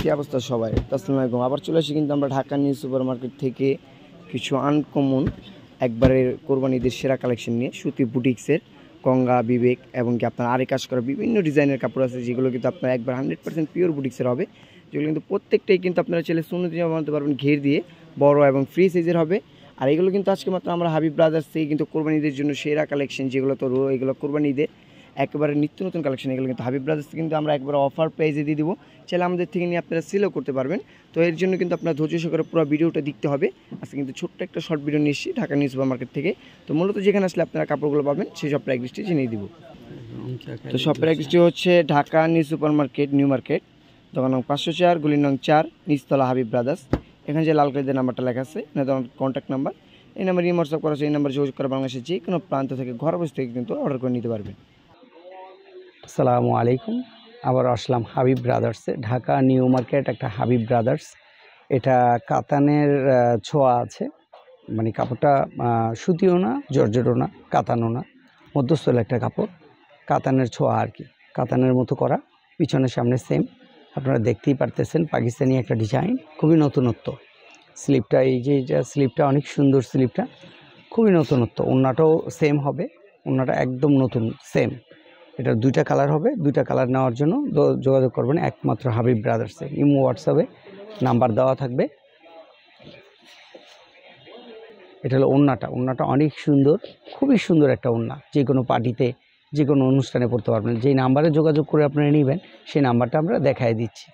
কি অবস্থা সবাই? আসসালামু আলাইকুম। আবার চলে আসি কিন্তু আমরা ঢাকা নিউ সুপার মার্কেট থেকে কিছু আনকমন একবারে কোরবানি ঈদের সেরা কালেকশন নিয়ে সুতি বুটিক্সের গঙ্গা বিবেক এবং কি আপনার আরে কাজ করা বিভিন্ন ডিজাইনের কাপড় আছে, যেগুলো কিন্তু আপনার একবার 100% পিওর বুটিক্সের হবে, যেগুলো কিন্তু প্রত্যেকটাই কিন্তু আপনারা ছেলে সুন্নতি জামা বানাতে পারবেন, ঘের দিয়ে বড় এবং ফ্রি সাইজের হবে। আর এগুলো কিন্তু আজকে মাত্র আমরা হাবিব ব্রাদার্স থেকে কিন্তু কোরবানি ঈদের জন্য সেরা কালেকশন, যেগুলো তো এগুলো কোরবানি ঈদের একেবারে নিত্য নতুন কালেকশন, এগুলো কিন্তু হাবিব ব্রাদার্স কিন্তু আমরা একবার অফার প্রাইসে দিয়ে দিব, চাইলে আমাদের থেকে নিয়ে আপনারা সেলও করতে পারবেন। তো এর জন্য কিন্তু আপনার ধৈর্য সহকারে পুরো ভিডিওটা দেখতে হবে। আজকে কিন্তু ছোট্ট একটা শর্ট ভিডিও নিয়ে এসেছি ঢাকা নিউ সুপার মার্কেট থেকে। তো মূলত যেখানে আসলে আপনারা কাপড়গুলো পাবেন সেই শপের অ্যাড্রেসটি জেনে দিব। তো শপের অ্যাড্রেসটি হচ্ছে Dhaka new super market, new market, দোকান নং 504, গলি নং 4, নিচতলা হাবিব ব্রাদার্স। এখানে যে লাল কালিদের নাম্বারটা লেখা আছে না, কন্ট্যাক্ট নাম্বার, এই নাম্বার হোয়াটসঅ্যাপ করা আছে, এই নাম্বার যোগাযোগ করে বাংলাদেশের যে কোনো প্রান্ত থেকে ঘর বসে থেকে কিন্তু অর্ডার করে নিতে পারবেন। আসসালামু আলাইকুম। আবার আসলাম হাবিব ব্রাদার্সে, ঢাকা নিউ মার্কেট একটা হাবিব ব্রাদার্স। এটা কাতানের ছোঁয়া আছে, মানে কাপড়টা সুতিও না, জর্জেটও না, কাতানও না, মধ্যস্থল একটা কাপড়, কাতানের ছোঁয়া আর কি, কাতানের মতো করা, পিছনের সামনে সেম। আপনারা দেখতেই পারতেছেন পাকিস্তানি একটা ডিজাইন, খুবই নতুনত্ব। স্লিপটা, এই যে স্লিপটা অনেক সুন্দর, স্লিপটা খুবই নতুনত্ব। ওড়নাটাও সেম হবে, ওড়নাটা একদম নতুন সেম। এটা দুইটা কালার হবে, দুইটা কালার নেওয়ার জন্য যোগাযোগ করবেন একমাত্র হাবিব ব্রাদার্সে। ইমো হোয়াটসঅ্যাপে নাম্বার দেওয়া থাকবে। এটা হলো ওড়নাটা অনেক সুন্দর, খুবই সুন্দর একটা ওড়না, যে কোনো পার্টিতে, যে কোনো অনুষ্ঠানে পড়তে পারবেন। যেই নাম্বারে যোগাযোগ করে আপনারা নেবেন সেই নাম্বারটা আমরা দেখাই দিচ্ছি।